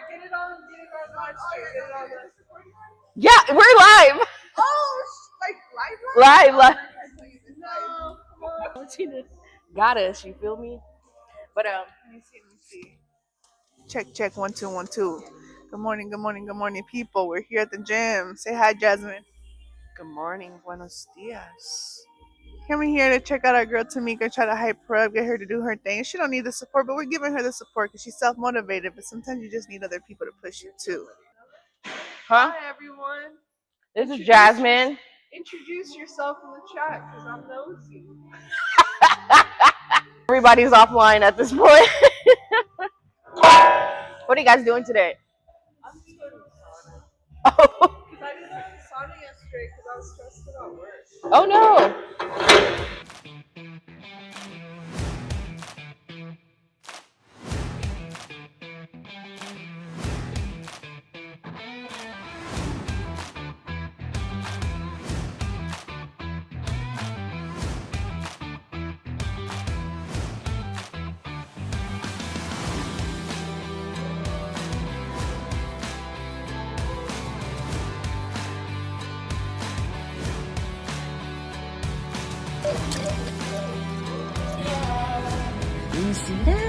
get it on live stream. Get it on the... Yeah, we're live. Oh, like Live. No, come on. She just got us. You feel me? But Let me see. Check 1 2 1 2. Good morning, people. We're here at the gym. Say hi, Jasmine. Good morning, buenos dias. Coming here to check out our girl Tamika, try to hype her up, get her to do her thing. She don't need the support, but we're giving her the support because she's self-motivated. But sometimes you just need other people to push you too. huh? Hi, everyone. This is Jasmine. Introduce yourself in the chat because I'm nosy. Everybody's offline at this point. What are you guys doing today? I'm just going to the sauna. Oh, Because I didn't go to the sauna yesterday because I was stressed about work. oh no. You see that?